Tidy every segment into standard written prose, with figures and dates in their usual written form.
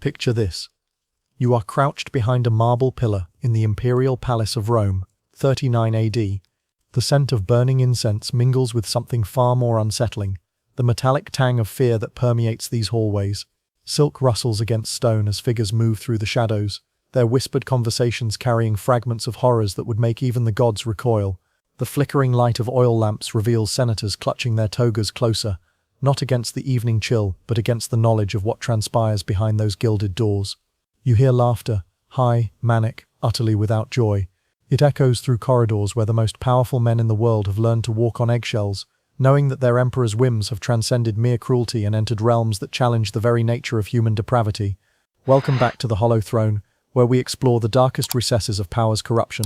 Picture this. You are crouched behind a marble pillar in the imperial palace of Rome, 39 AD. The scent of burning incense mingles with something far more unsettling, the metallic tang of fear that permeates these hallways. Silk rustles against stone as figures move through the shadows, their whispered conversations carrying fragments of horrors that would make even the gods recoil. The flickering light of oil lamps reveals senators clutching their togas closer, not against the evening chill, but against the knowledge of what transpires behind those gilded doors. You hear laughter, high, manic, utterly without joy. It echoes through corridors where the most powerful men in the world have learned to walk on eggshells, knowing that their emperor's whims have transcended mere cruelty and entered realms that challenge the very nature of human depravity. Welcome back to the Hollow Throne, where we explore the darkest recesses of power's corruption.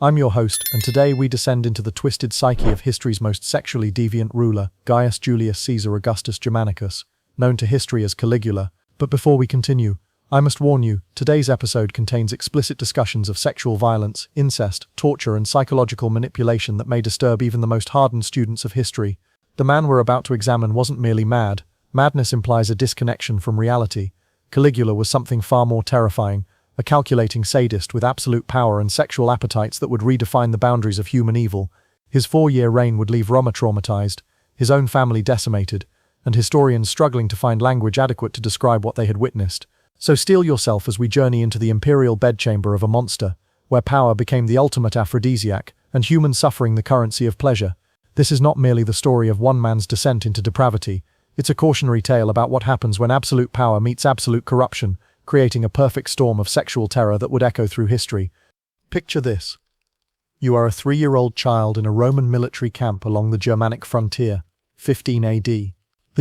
I'm your host, and today we descend into the twisted psyche of history's most sexually deviant ruler, Gaius Julius Caesar Augustus Germanicus, known to history as Caligula. But before we continue, I must warn you, today's episode contains explicit discussions of sexual violence, incest, torture, and psychological manipulation that may disturb even the most hardened students of history. The man we're about to examine wasn't merely mad. Madness implies a disconnection from reality. Caligula was something far more terrifying, a calculating sadist with absolute power and sexual appetites that would redefine the boundaries of human evil. His 4-year reign would leave Rome traumatized, his own family decimated, and historians struggling to find language adequate to describe what they had witnessed. So steel yourself as we journey into the imperial bedchamber of a monster, where power became the ultimate aphrodisiac, and human suffering the currency of pleasure. This is not merely the story of one man's descent into depravity, it's a cautionary tale about what happens when absolute power meets absolute corruption, creating a perfect storm of sexual terror that would echo through history. Picture this. You are a 3-year-old child in a Roman military camp along the Germanic frontier, 15 AD. The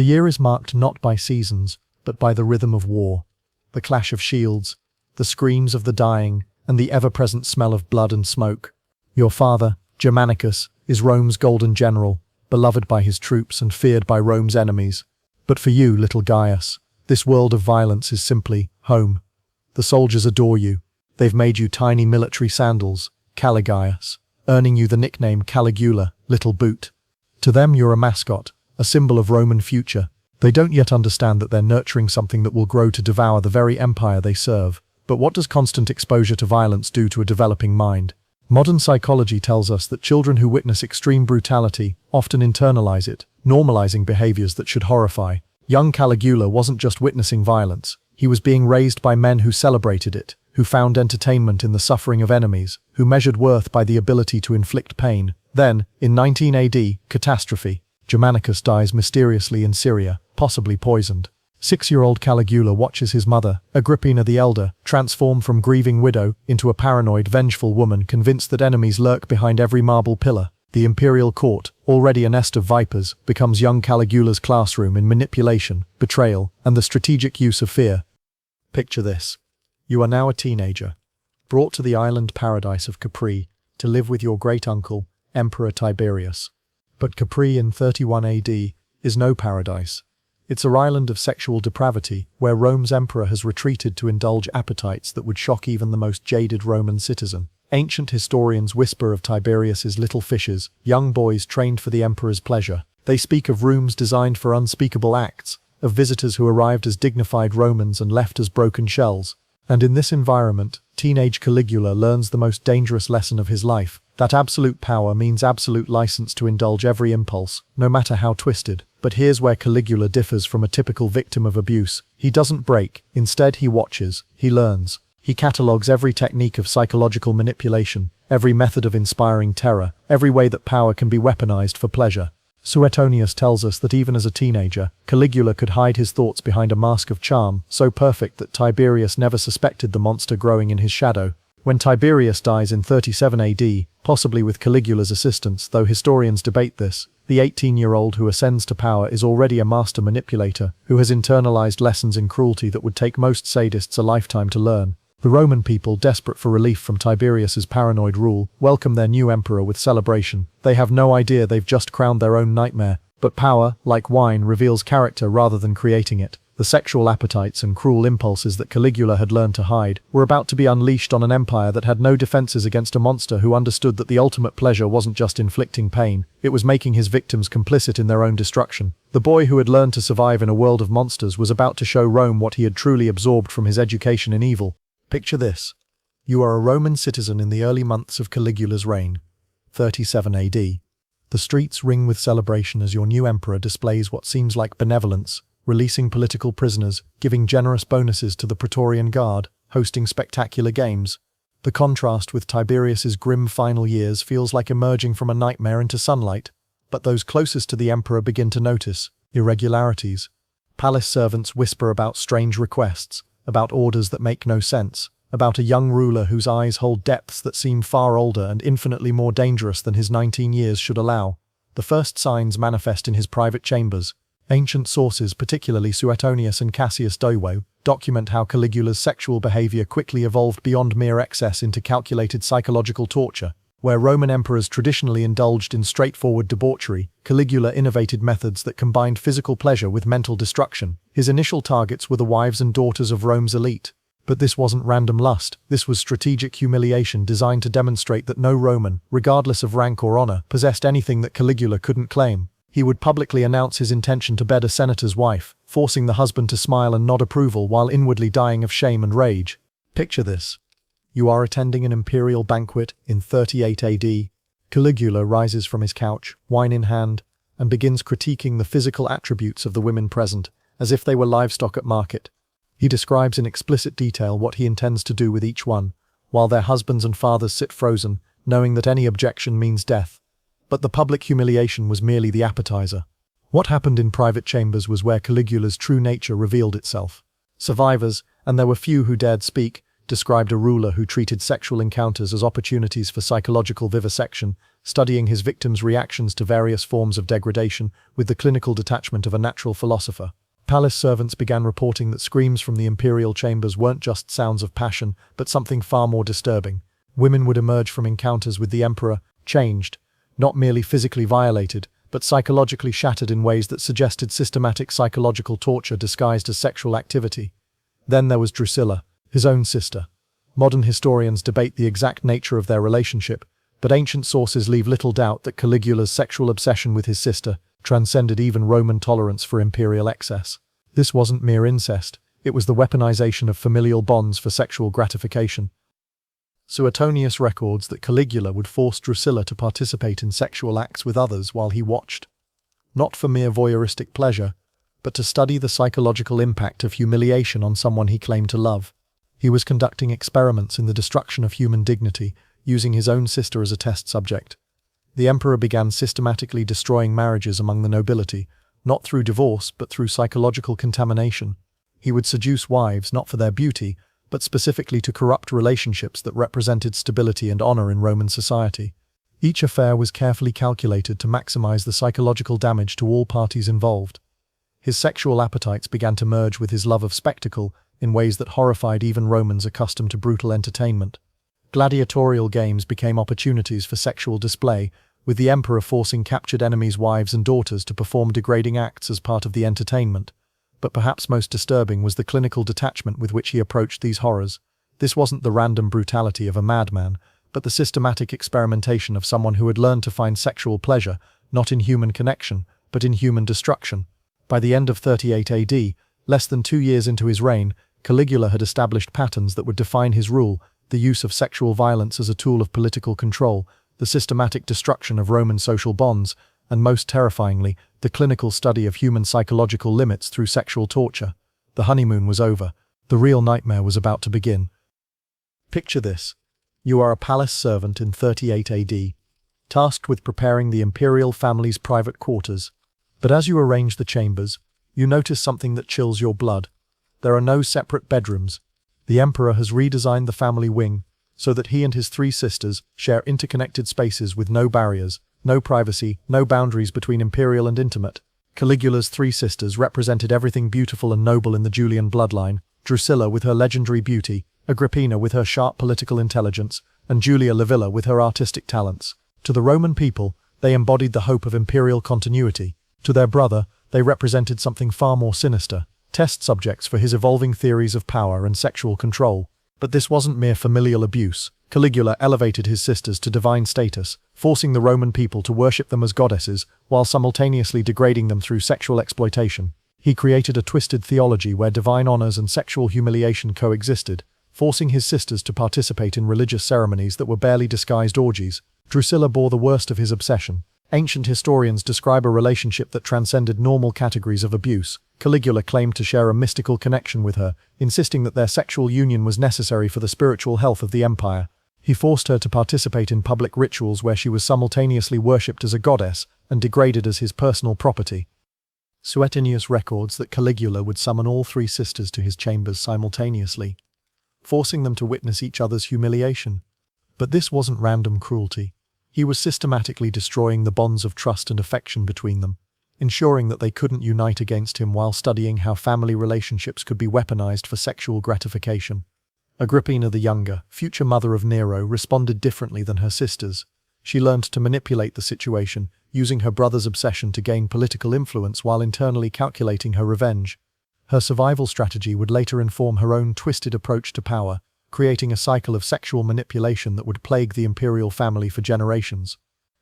year is marked not by seasons, but by the rhythm of war. The clash of shields, the screams of the dying, and the ever-present smell of blood and smoke. Your father, Germanicus, is Rome's golden general, beloved by his troops and feared by Rome's enemies. But for you, little Gaius, this world of violence is simply home. The soldiers adore you. They've made you tiny military sandals, Caligaius, earning you the nickname Caligula, Little Boot. To them you're a mascot, a symbol of Roman future. They don't yet understand that they're nurturing something that will grow to devour the very empire they serve. But what does constant exposure to violence do to a developing mind? Modern psychology tells us that children who witness extreme brutality often internalize it, normalizing behaviors that should horrify. Young Caligula wasn't just witnessing violence, he was being raised by men who celebrated it, who found entertainment in the suffering of enemies, who measured worth by the ability to inflict pain. Then, in 19 AD, catastrophe. Germanicus dies mysteriously in Syria, possibly poisoned. 6-year-old Caligula watches his mother, Agrippina the Elder, transform from grieving widow into a paranoid, vengeful woman convinced that enemies lurk behind every marble pillar. The imperial court, already a nest of vipers, becomes young Caligula's classroom in manipulation, betrayal, and the strategic use of fear. Picture this. You are now a teenager, brought to the island paradise of Capri to live with your great-uncle, Emperor Tiberius. But Capri in 31 AD is no paradise. It's an island of sexual depravity, where Rome's emperor has retreated to indulge appetites that would shock even the most jaded Roman citizen. Ancient historians whisper of Tiberius's little fishes, young boys trained for the emperor's pleasure. They speak of rooms designed for unspeakable acts, of visitors who arrived as dignified Romans and left as broken shells. And in this environment, teenage Caligula learns the most dangerous lesson of his life, that absolute power means absolute license to indulge every impulse, no matter how twisted. But here's where Caligula differs from a typical victim of abuse. He doesn't break, instead he watches, he learns. He catalogues every technique of psychological manipulation, every method of inspiring terror, every way that power can be weaponized for pleasure. Suetonius tells us that even as a teenager, Caligula could hide his thoughts behind a mask of charm, so perfect that Tiberius never suspected the monster growing in his shadow. When Tiberius dies in 37 AD, possibly with Caligula's assistance, though historians debate this, the 18-year-old who ascends to power is already a master manipulator, who has internalized lessons in cruelty that would take most sadists a lifetime to learn. The Roman people, desperate for relief from Tiberius's paranoid rule, welcome their new emperor with celebration. They have no idea they've just crowned their own nightmare. But power, like wine, reveals character rather than creating it. The sexual appetites and cruel impulses that Caligula had learned to hide were about to be unleashed on an empire that had no defenses against a monster who understood that the ultimate pleasure wasn't just inflicting pain, it was making his victims complicit in their own destruction. The boy who had learned to survive in a world of monsters was about to show Rome what he had truly absorbed from his education in evil. Picture this. You are a Roman citizen in the early months of Caligula's reign, 37 AD. The streets ring with celebration as your new emperor displays what seems like benevolence, releasing political prisoners, giving generous bonuses to the Praetorian Guard, hosting spectacular games. The contrast with Tiberius's grim final years feels like emerging from a nightmare into sunlight, but those closest to the emperor begin to notice irregularities. Palace servants whisper about strange requests, about orders that make no sense, about a young ruler whose eyes hold depths that seem far older and infinitely more dangerous than his 19 years should allow. The first signs manifest in his private chambers. Ancient sources, particularly Suetonius and Cassius Dio, document how Caligula's sexual behavior quickly evolved beyond mere excess into calculated psychological torture. Where Roman emperors traditionally indulged in straightforward debauchery, Caligula innovated methods that combined physical pleasure with mental destruction. His initial targets were the wives and daughters of Rome's elite. But this wasn't random lust, this was strategic humiliation designed to demonstrate that no Roman, regardless of rank or honor, possessed anything that Caligula couldn't claim. He would publicly announce his intention to bed a senator's wife, forcing the husband to smile and nod approval while inwardly dying of shame and rage. Picture this. You are attending an imperial banquet in 38 AD. Caligula rises from his couch, wine in hand, and begins critiquing the physical attributes of the women present, as if they were livestock at market. He describes in explicit detail what he intends to do with each one, while their husbands and fathers sit frozen, knowing that any objection means death. But the public humiliation was merely the appetizer. What happened in private chambers was where Caligula's true nature revealed itself. Survivors, and there were few who dared speak, described a ruler who treated sexual encounters as opportunities for psychological vivisection, studying his victims' reactions to various forms of degradation with the clinical detachment of a natural philosopher. Palace servants began reporting that screams from the imperial chambers weren't just sounds of passion, but something far more disturbing. Women would emerge from encounters with the emperor, changed, not merely physically violated, but psychologically shattered in ways that suggested systematic psychological torture disguised as sexual activity. Then there was Drusilla, his own sister. Modern historians debate the exact nature of their relationship, but ancient sources leave little doubt that Caligula's sexual obsession with his sister transcended even Roman tolerance for imperial excess. This wasn't mere incest, it was the weaponization of familial bonds for sexual gratification. Suetonius records that Caligula would force Drusilla to participate in sexual acts with others while he watched. Not for mere voyeuristic pleasure, but to study the psychological impact of humiliation on someone he claimed to love. He was conducting experiments in the destruction of human dignity, using his own sister as a test subject. The emperor began systematically destroying marriages among the nobility, not through divorce but through psychological contamination. He would seduce wives not for their beauty, but specifically to corrupt relationships that represented stability and honor in Roman society. Each affair was carefully calculated to maximize the psychological damage to all parties involved. His sexual appetites began to merge with his love of spectacle in ways that horrified even Romans accustomed to brutal entertainment. Gladiatorial games became opportunities for sexual display, with the emperor forcing captured enemies' wives and daughters to perform degrading acts as part of the entertainment. But perhaps most disturbing was the clinical detachment with which he approached these horrors. This wasn't the random brutality of a madman, but the systematic experimentation of someone who had learned to find sexual pleasure, not in human connection, but in human destruction. By the end of 38 AD, less than 2 years into his reign, Caligula had established patterns that would define his rule: the use of sexual violence as a tool of political control, the systematic destruction of Roman social bonds, and most terrifyingly, the clinical study of human psychological limits through sexual torture. The honeymoon was over. The real nightmare was about to begin. Picture this. You are a palace servant in 38 AD, tasked with preparing the imperial family's private quarters. But as you arrange the chambers, you notice something that chills your blood. There are no separate bedrooms. The emperor has redesigned the family wing so that he and his 3 sisters share interconnected spaces with no barriers, no privacy, no boundaries between imperial and intimate. Caligula's 3 sisters represented everything beautiful and noble in the Julian bloodline: Drusilla with her legendary beauty, Agrippina with her sharp political intelligence, and Julia Livilla with her artistic talents. To the Roman people, they embodied the hope of imperial continuity. To their brother, they represented something far more sinister: test subjects for his evolving theories of power and sexual control. But this wasn't mere familial abuse. Caligula elevated his sisters to divine status, forcing the Roman people to worship them as goddesses, while simultaneously degrading them through sexual exploitation. He created a twisted theology where divine honors and sexual humiliation coexisted, forcing his sisters to participate in religious ceremonies that were barely disguised orgies. Drusilla bore the worst of his obsession. Ancient historians describe a relationship that transcended normal categories of abuse. Caligula claimed to share a mystical connection with her, insisting that their sexual union was necessary for the spiritual health of the empire. He forced her to participate in public rituals where she was simultaneously worshipped as a goddess and degraded as his personal property. Suetonius records that Caligula would summon all three sisters to his chambers simultaneously, forcing them to witness each other's humiliation. But this wasn't random cruelty. He was systematically destroying the bonds of trust and affection between them, ensuring that they couldn't unite against him while studying how family relationships could be weaponized for sexual gratification. Agrippina the Younger, future mother of Nero, responded differently than her sisters. She learned to manipulate the situation, using her brother's obsession to gain political influence while internally calculating her revenge. Her survival strategy would later inform her own twisted approach to power, creating a cycle of sexual manipulation that would plague the imperial family for generations.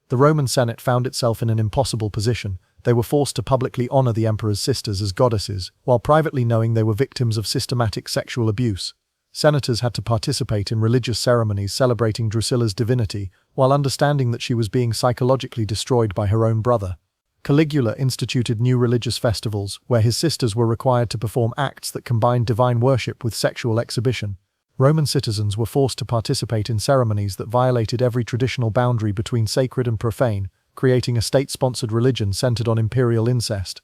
The Roman Senate found itself in an impossible position. They were forced to publicly honor the emperor's sisters as goddesses, while privately knowing they were victims of systematic sexual abuse. Senators had to participate in religious ceremonies celebrating Drusilla's divinity, while understanding that she was being psychologically destroyed by her own brother. Caligula instituted new religious festivals, where his sisters were required to perform acts that combined divine worship with sexual exhibition. Roman citizens were forced to participate in ceremonies that violated every traditional boundary between sacred and profane, creating a state-sponsored religion centered on imperial incest.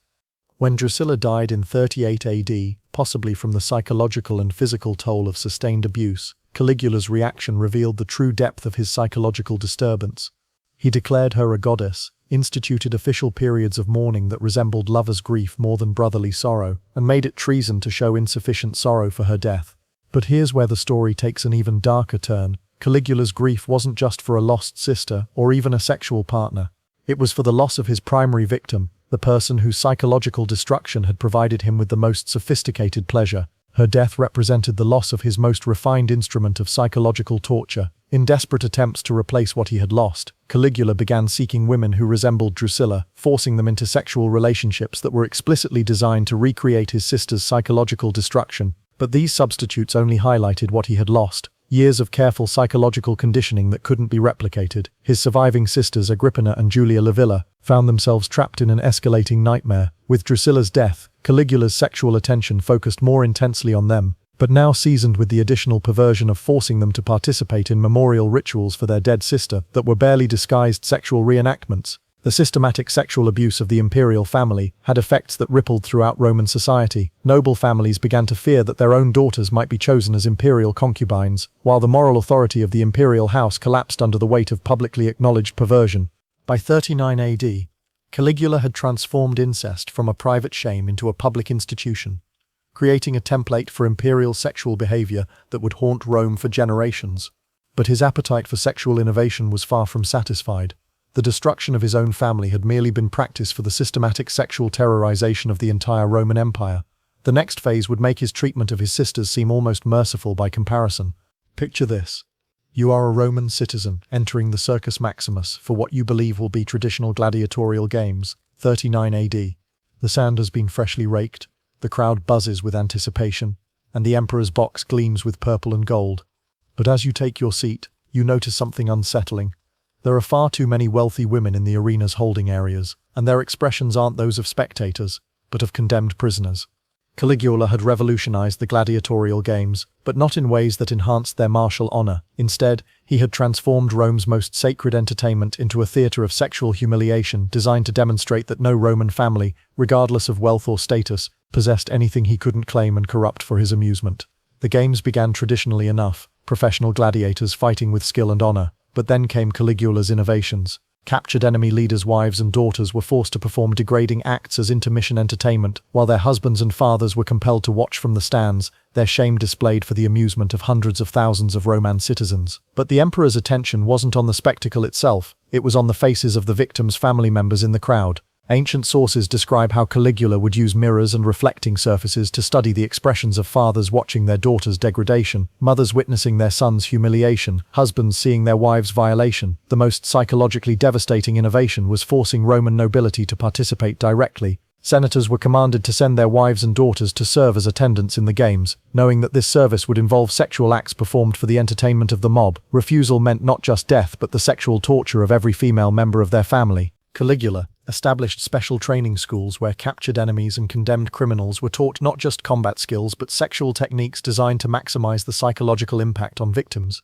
When Drusilla died in 38 AD, possibly from the psychological and physical toll of sustained abuse, Caligula's reaction revealed the true depth of his psychological disturbance. He declared her a goddess, instituted official periods of mourning that resembled lover's grief more than brotherly sorrow, and made it treason to show insufficient sorrow for her death. But here's where the story takes an even darker turn. Caligula's grief wasn't just for a lost sister or even a sexual partner. It was for the loss of his primary victim, the person whose psychological destruction had provided him with the most sophisticated pleasure. Her death represented the loss of his most refined instrument of psychological torture. In desperate attempts to replace what he had lost, Caligula began seeking women who resembled Drusilla, forcing them into sexual relationships that were explicitly designed to recreate his sister's psychological destruction. But these substitutes only highlighted what he had lost. Years of careful psychological conditioning that couldn't be replicated. His surviving sisters, Agrippina and Julia Livilla, found themselves trapped in an escalating nightmare. With Drusilla's death, Caligula's sexual attention focused more intensely on them, but now seasoned with the additional perversion of forcing them to participate in memorial rituals for their dead sister that were barely disguised sexual reenactments. The systematic sexual abuse of the imperial family had effects that rippled throughout Roman society. Noble families began to fear that their own daughters might be chosen as imperial concubines, while the moral authority of the imperial house collapsed under the weight of publicly acknowledged perversion. By 39 AD, Caligula had transformed incest from a private shame into a public institution, creating a template for imperial sexual behavior that would haunt Rome for generations. But his appetite for sexual innovation was far from satisfied. The destruction of his own family had merely been practice for the systematic sexual terrorization of the entire Roman Empire. The next phase would make his treatment of his sisters seem almost merciful by comparison. Picture this. You are a Roman citizen entering the Circus Maximus for what you believe will be traditional gladiatorial games, 39 AD. The sand has been freshly raked, the crowd buzzes with anticipation, and the emperor's box gleams with purple and gold. But as you take your seat, you notice something unsettling. There are far too many wealthy women in the arena's holding areas, and their expressions aren't those of spectators, but of condemned prisoners. Caligula had revolutionized the gladiatorial games, but not in ways that enhanced their martial honor. Instead, he had transformed Rome's most sacred entertainment into a theater of sexual humiliation designed to demonstrate that no Roman family, regardless of wealth or status, possessed anything he couldn't claim and corrupt for his amusement. The games began traditionally enough, professional gladiators fighting with skill and honor. But then came Caligula's innovations. Captured enemy leaders' wives and daughters were forced to perform degrading acts as intermission entertainment, while their husbands and fathers were compelled to watch from the stands, their shame displayed for the amusement of hundreds of thousands of Roman citizens. But the emperor's attention wasn't on the spectacle itself, it was on the faces of the victims' family members in the crowd. Ancient sources describe how Caligula would use mirrors and reflecting surfaces to study the expressions of fathers watching their daughters' degradation, mothers witnessing their sons' humiliation, husbands seeing their wives' violation. The most psychologically devastating innovation was forcing Roman nobility to participate directly. Senators were commanded to send their wives and daughters to serve as attendants in the games, knowing that this service would involve sexual acts performed for the entertainment of the mob. Refusal meant not just death but the sexual torture of every female member of their family. Caligula established special training schools where captured enemies and condemned criminals were taught not just combat skills but sexual techniques designed to maximize the psychological impact on victims.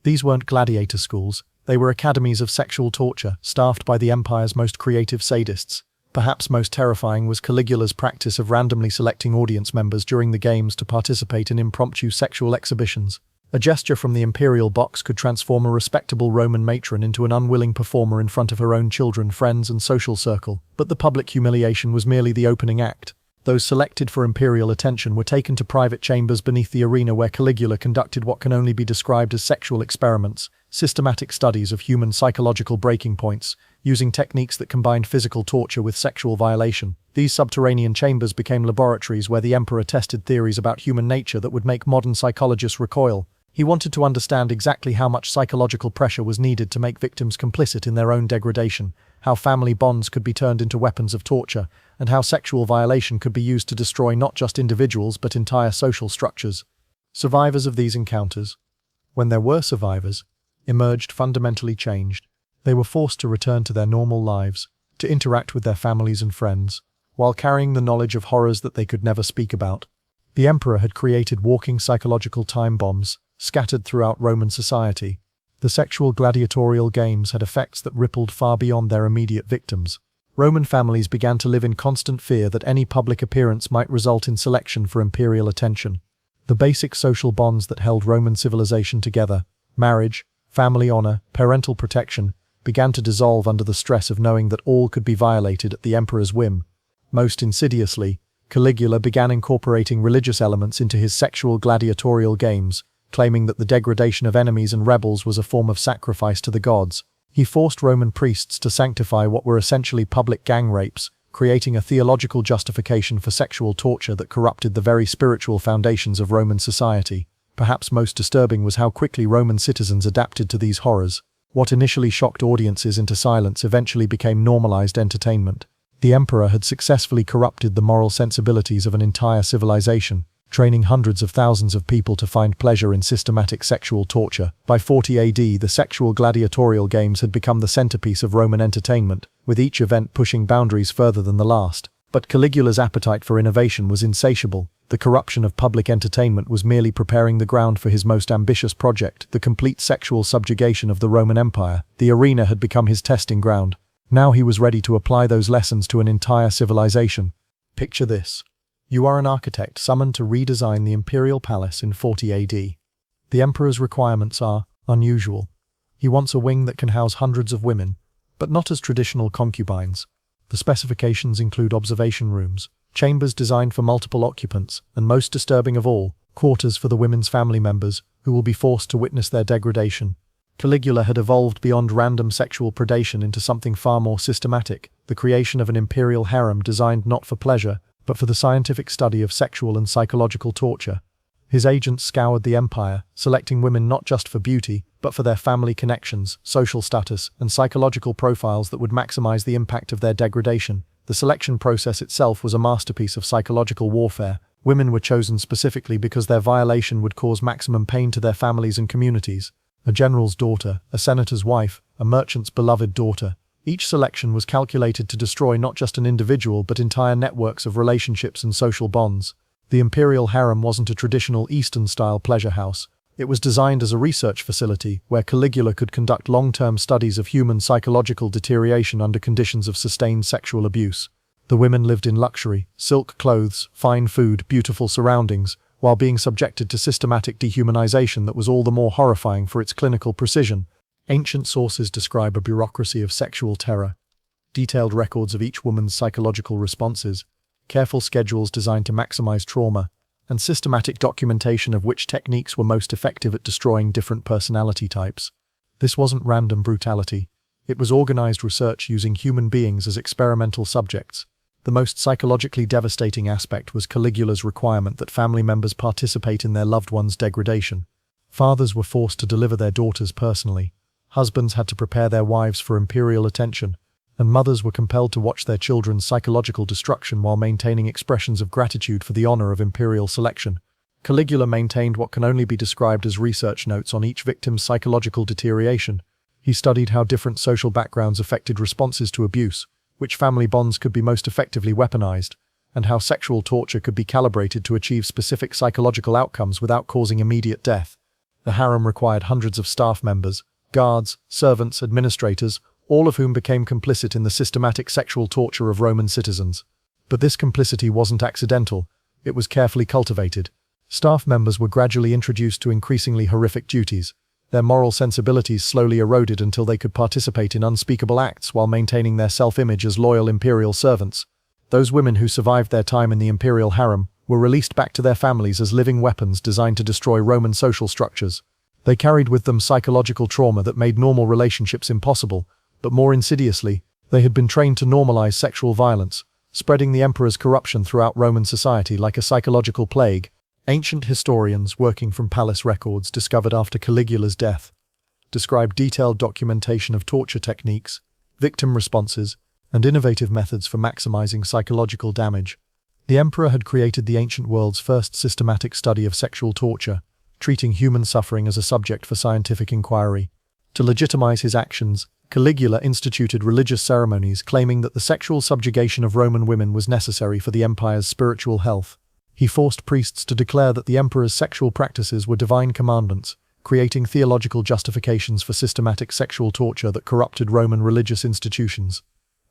These weren't gladiator schools, they were academies of sexual torture, staffed by the empire's most creative sadists. Perhaps most terrifying was Caligula's practice of randomly selecting audience members during the games to participate in impromptu sexual exhibitions. A gesture from the imperial box could transform a respectable Roman matron into an unwilling performer in front of her own children, friends, and social circle. But the public humiliation was merely the opening act. Those selected for imperial attention were taken to private chambers beneath the arena where Caligula conducted what can only be described as sexual experiments, systematic studies of human psychological breaking points, using techniques that combined physical torture with sexual violation. These subterranean chambers became laboratories where the emperor tested theories about human nature that would make modern psychologists recoil. He wanted to understand exactly how much psychological pressure was needed to make victims complicit in their own degradation, how family bonds could be turned into weapons of torture, and how sexual violation could be used to destroy not just individuals but entire social structures. Survivors of these encounters, when there were survivors, emerged fundamentally changed. They were forced to return to their normal lives, to interact with their families and friends, while carrying the knowledge of horrors that they could never speak about. The emperor had created walking psychological time bombs, scattered throughout Roman society. The sexual gladiatorial games had effects that rippled far beyond their immediate victims. Roman families began to live in constant fear that any public appearance might result in selection for imperial attention. The basic social bonds that held Roman civilization together, marriage, family honor, parental protection, began to dissolve under the stress of knowing that all could be violated at the emperor's whim. Most insidiously, Caligula began incorporating religious elements into his sexual gladiatorial games, claiming that the degradation of enemies and rebels was a form of sacrifice to the gods. He forced Roman priests to sanctify what were essentially public gang rapes, creating a theological justification for sexual torture that corrupted the very spiritual foundations of Roman society. Perhaps most disturbing was how quickly Roman citizens adapted to these horrors. What initially shocked audiences into silence eventually became normalized entertainment. The emperor had successfully corrupted the moral sensibilities of an entire civilization, training hundreds of thousands of people to find pleasure in systematic sexual torture. By 40 AD, the sexual gladiatorial games had become the centerpiece of Roman entertainment, with each event pushing boundaries further than the last. But Caligula's appetite for innovation was insatiable. The corruption of public entertainment was merely preparing the ground for his most ambitious project, the complete sexual subjugation of the Roman Empire. The arena had become his testing ground. Now he was ready to apply those lessons to an entire civilization. Picture this. You are an architect summoned to redesign the imperial palace in 40 AD. The emperor's requirements are unusual. He wants a wing that can house hundreds of women, but not as traditional concubines. The specifications include observation rooms, chambers designed for multiple occupants, and most disturbing of all, quarters for the women's family members, who will be forced to witness their degradation. Caligula had evolved beyond random sexual predation into something far more systematic, the creation of an imperial harem designed not for pleasure, but for the scientific study of sexual and psychological torture. His agents scoured the empire, selecting women not just for beauty, but for their family connections, social status, and psychological profiles that would maximize the impact of their degradation. The selection process itself was a masterpiece of psychological warfare. Women were chosen specifically because their violation would cause maximum pain to their families and communities. A general's daughter, a senator's wife, a merchant's beloved daughter. Each selection was calculated to destroy not just an individual but entire networks of relationships and social bonds. The imperial harem wasn't a traditional Eastern-style pleasure house. It was designed as a research facility where Caligula could conduct long-term studies of human psychological deterioration under conditions of sustained sexual abuse. The women lived in luxury, silk clothes, fine food, beautiful surroundings, while being subjected to systematic dehumanization that was all the more horrifying for its clinical precision. Ancient sources describe a bureaucracy of sexual terror, detailed records of each woman's psychological responses, careful schedules designed to maximize trauma, and systematic documentation of which techniques were most effective at destroying different personality types. This wasn't random brutality. It was organized research using human beings as experimental subjects. The most psychologically devastating aspect was Caligula's requirement that family members participate in their loved ones' degradation. Fathers were forced to deliver their daughters personally. Husbands had to prepare their wives for imperial attention, and mothers were compelled to watch their children's psychological destruction while maintaining expressions of gratitude for the honor of imperial selection. Caligula maintained what can only be described as research notes on each victim's psychological deterioration. He studied how different social backgrounds affected responses to abuse, which family bonds could be most effectively weaponized, and how sexual torture could be calibrated to achieve specific psychological outcomes without causing immediate death. The harem required hundreds of staff members, guards, servants, administrators, all of whom became complicit in the systematic sexual torture of Roman citizens. But this complicity wasn't accidental, it was carefully cultivated. Staff members were gradually introduced to increasingly horrific duties. Their moral sensibilities slowly eroded until they could participate in unspeakable acts while maintaining their self-image as loyal imperial servants. Those women who survived their time in the imperial harem were released back to their families as living weapons designed to destroy Roman social structures. They carried with them psychological trauma that made normal relationships impossible, but more insidiously, they had been trained to normalize sexual violence, spreading the emperor's corruption throughout Roman society like a psychological plague. Ancient historians working from palace records discovered after Caligula's death describe detailed documentation of torture techniques, victim responses, and innovative methods for maximizing psychological damage. The emperor had created the ancient world's first systematic study of sexual torture, treating human suffering as a subject for scientific inquiry. To legitimize his actions, Caligula instituted religious ceremonies claiming that the sexual subjugation of Roman women was necessary for the empire's spiritual health. He forced priests to declare that the emperor's sexual practices were divine commandments, creating theological justifications for systematic sexual torture that corrupted Roman religious institutions.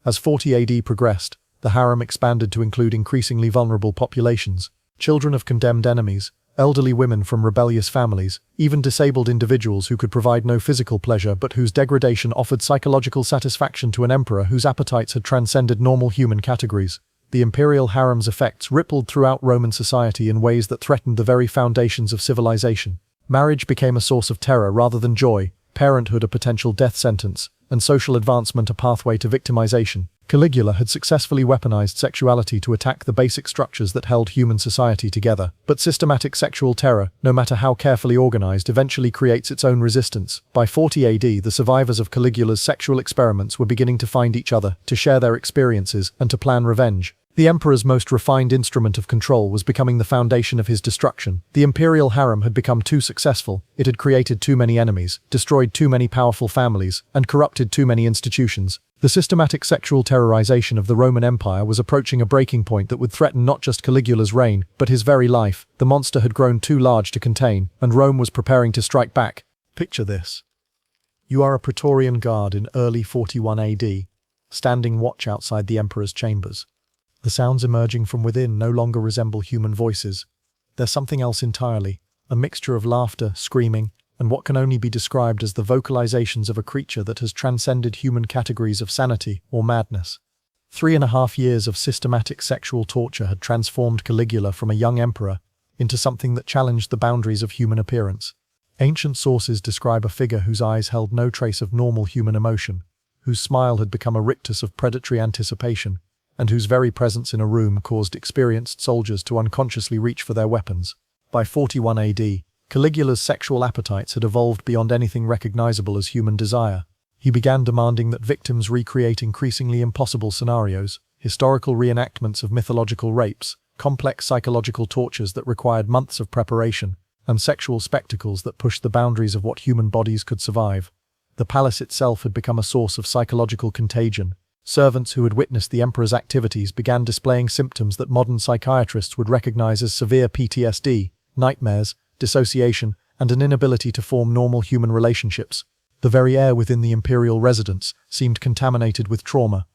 As 40 AD progressed, the harem expanded to include increasingly vulnerable populations, children of condemned enemies, elderly women from rebellious families, even disabled individuals who could provide no physical pleasure but whose degradation offered psychological satisfaction to an emperor whose appetites had transcended normal human categories. The imperial harem's effects rippled throughout Roman society in ways that threatened the very foundations of civilization. Marriage became a source of terror rather than joy, parenthood a potential death sentence, and social advancement a pathway to victimization. Caligula had successfully weaponized sexuality to attack the basic structures that held human society together. But systematic sexual terror, no matter how carefully organized, eventually creates its own resistance. By 40 AD, the survivors of Caligula's sexual experiments were beginning to find each other, to share their experiences, and to plan revenge. The emperor's most refined instrument of control was becoming the foundation of his destruction. The imperial harem had become too successful, it had created too many enemies, destroyed too many powerful families, and corrupted too many institutions. The systematic sexual terrorization of the Roman Empire was approaching a breaking point that would threaten not just Caligula's reign, but his very life. The monster had grown too large to contain, and Rome was preparing to strike back. Picture this. You are a Praetorian guard in early 41 AD, standing watch outside the emperor's chambers. The sounds emerging from within no longer resemble human voices. They're something else entirely, a mixture of laughter, screaming, and what can only be described as the vocalizations of a creature that has transcended human categories of sanity or madness. 3.5 years of systematic sexual torture had transformed Caligula from a young emperor into something that challenged the boundaries of human appearance. Ancient sources describe a figure whose eyes held no trace of normal human emotion, whose smile had become a rictus of predatory anticipation, and whose very presence in a room caused experienced soldiers to unconsciously reach for their weapons. By 41 AD, Caligula's sexual appetites had evolved beyond anything recognizable as human desire. He began demanding that victims recreate increasingly impossible scenarios, historical reenactments of mythological rapes, complex psychological tortures that required months of preparation, and sexual spectacles that pushed the boundaries of what human bodies could survive. The palace itself had become a source of psychological contagion. Servants who had witnessed the emperor's activities began displaying symptoms that modern psychiatrists would recognize as severe PTSD, nightmares, dissociation, and an inability to form normal human relationships. The very air within the imperial residence seemed contaminated with trauma.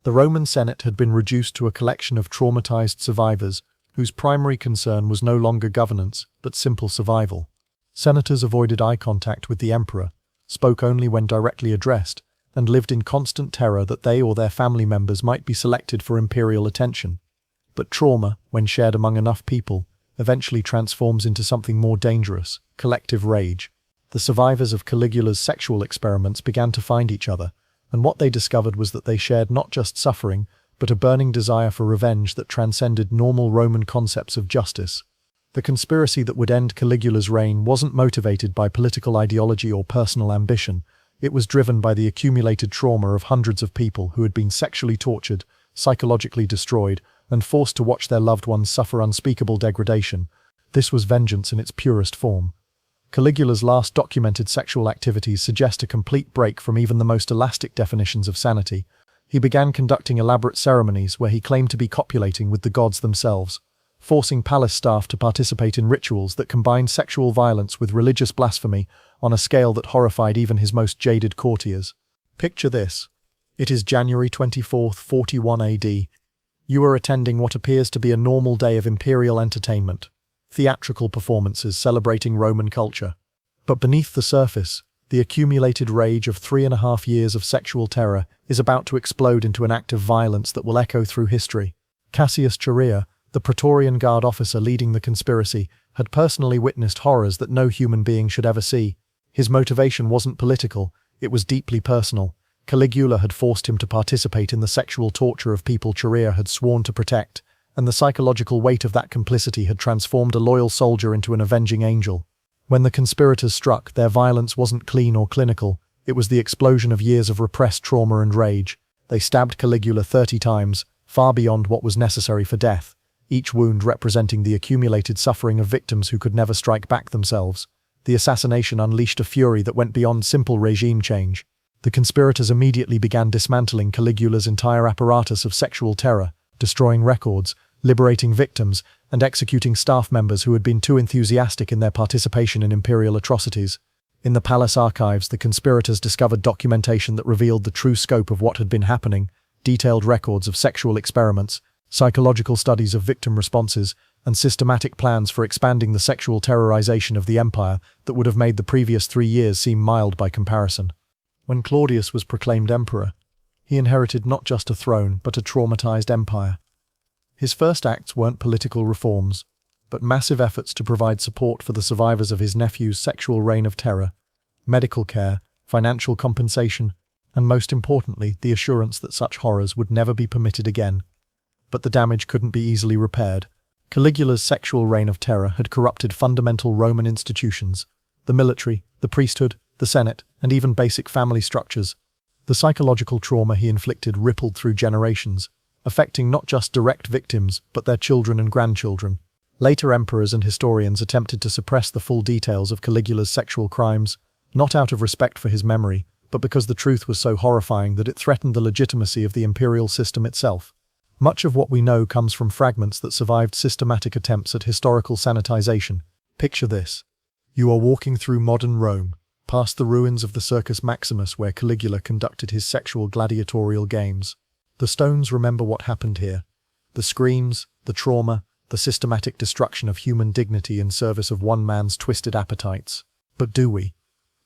The Roman Senate had been reduced to a collection of traumatized survivors whose primary concern was no longer governance, but simple survival. Senators avoided eye contact with the emperor, spoke only when directly addressed, and lived in constant terror that they or their family members might be selected for imperial attention. But trauma, when shared among enough people, eventually transforms into something more dangerous, collective rage. The survivors of Caligula's sexual experiments began to find each other, and what they discovered was that they shared not just suffering, but a burning desire for revenge that transcended normal Roman concepts of justice. The conspiracy that would end Caligula's reign wasn't motivated by political ideology or personal ambition. It was driven by the accumulated trauma of hundreds of people who had been sexually tortured, psychologically destroyed, and forced to watch their loved ones suffer unspeakable degradation. This was vengeance in its purest form. Caligula's last documented sexual activities suggest a complete break from even the most elastic definitions of sanity. He began conducting elaborate ceremonies where he claimed to be copulating with the gods themselves, forcing palace staff to participate in rituals that combined sexual violence with religious blasphemy on a scale that horrified even his most jaded courtiers. Picture this. It is January 24th, 41 AD. You are attending what appears to be a normal day of imperial entertainment, theatrical performances celebrating Roman culture. But beneath the surface, the accumulated rage of 3.5 years of sexual terror is about to explode into an act of violence that will echo through history. Cassius Chaerea, the Praetorian Guard officer leading the conspiracy, had personally witnessed horrors that no human being should ever see. His motivation wasn't political, it was deeply personal. Caligula had forced him to participate in the sexual torture of people Chaerea had sworn to protect, and the psychological weight of that complicity had transformed a loyal soldier into an avenging angel. When the conspirators struck, their violence wasn't clean or clinical, it was the explosion of years of repressed trauma and rage. They stabbed Caligula 30 times, far beyond what was necessary for death, each wound representing the accumulated suffering of victims who could never strike back themselves. The assassination unleashed a fury that went beyond simple regime change. The conspirators immediately began dismantling Caligula's entire apparatus of sexual terror, destroying records, liberating victims, and executing staff members who had been too enthusiastic in their participation in imperial atrocities. In the palace archives, the conspirators discovered documentation that revealed the true scope of what had been happening, detailed records of sexual experiments, psychological studies of victim responses, and systematic plans for expanding the sexual terrorization of the empire that would have made the previous 3 years seem mild by comparison. When Claudius was proclaimed emperor, he inherited not just a throne, but a traumatized empire. His first acts weren't political reforms, but massive efforts to provide support for the survivors of his nephew's sexual reign of terror, medical care, financial compensation, and most importantly, the assurance that such horrors would never be permitted again. But the damage couldn't be easily repaired. Caligula's sexual reign of terror had corrupted fundamental Roman institutions, the military, the priesthood, the Senate, and even basic family structures. The psychological trauma he inflicted rippled through generations, affecting not just direct victims, but their children and grandchildren. Later emperors and historians attempted to suppress the full details of Caligula's sexual crimes, not out of respect for his memory, but because the truth was so horrifying that it threatened the legitimacy of the imperial system itself. Much of what we know comes from fragments that survived systematic attempts at historical sanitization. Picture this. You are walking through modern Rome, past the ruins of the Circus Maximus where Caligula conducted his sexual gladiatorial games. The stones remember what happened here. The screams, the trauma, the systematic destruction of human dignity in service of one man's twisted appetites. But do we?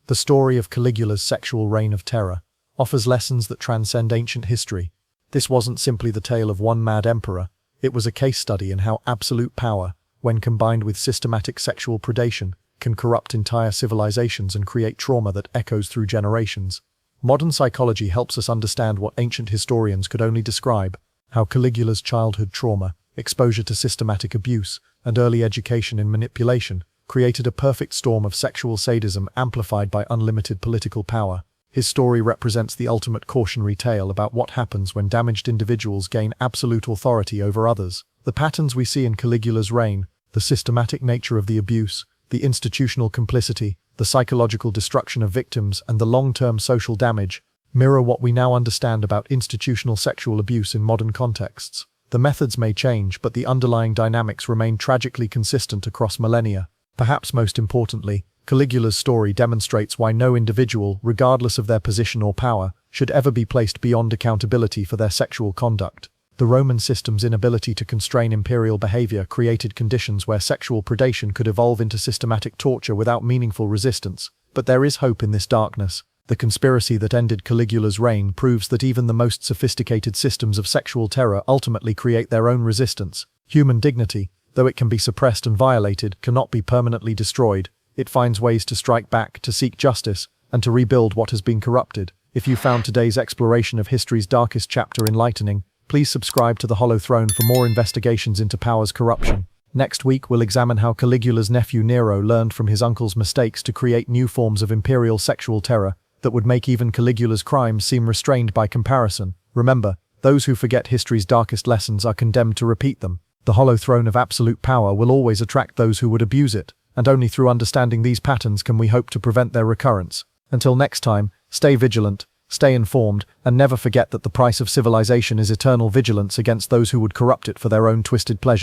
The story of Caligula's sexual reign of terror offers lessons that transcend ancient history. This wasn't simply the tale of one mad emperor, it was a case study in how absolute power, when combined with systematic sexual predation, can corrupt entire civilizations and create trauma that echoes through generations. Modern psychology helps us understand what ancient historians could only describe, how Caligula's childhood trauma, exposure to systematic abuse, and early education in manipulation created a perfect storm of sexual sadism amplified by unlimited political power. His story represents the ultimate cautionary tale about what happens when damaged individuals gain absolute authority over others. The patterns we see in Caligula's reign, the systematic nature of the abuse, the institutional complicity, the psychological destruction of victims, and the long-term social damage, mirror what we now understand about institutional sexual abuse in modern contexts. The methods may change, but the underlying dynamics remain tragically consistent across millennia. Perhaps most importantly, Caligula's story demonstrates why no individual, regardless of their position or power, should ever be placed beyond accountability for their sexual conduct. The Roman system's inability to constrain imperial behavior created conditions where sexual predation could evolve into systematic torture without meaningful resistance. But there is hope in this darkness. The conspiracy that ended Caligula's reign proves that even the most sophisticated systems of sexual terror ultimately create their own resistance. Human dignity, though it can be suppressed and violated, cannot be permanently destroyed. it finds ways to strike back, to seek justice, and to rebuild what has been corrupted. If you found today's exploration of history's darkest chapter enlightening, please subscribe to the Hollow Throne for more investigations into power's corruption. Next week, we'll examine how Caligula's nephew Nero learned from his uncle's mistakes to create new forms of imperial sexual terror that would make even Caligula's crimes seem restrained by comparison. Remember, those who forget history's darkest lessons are condemned to repeat them. The Hollow Throne of absolute power will always attract those who would abuse it, and only through understanding these patterns can we hope to prevent their recurrence. Until next time, stay vigilant, stay informed, and never forget that the price of civilization is eternal vigilance against those who would corrupt it for their own twisted pleasures.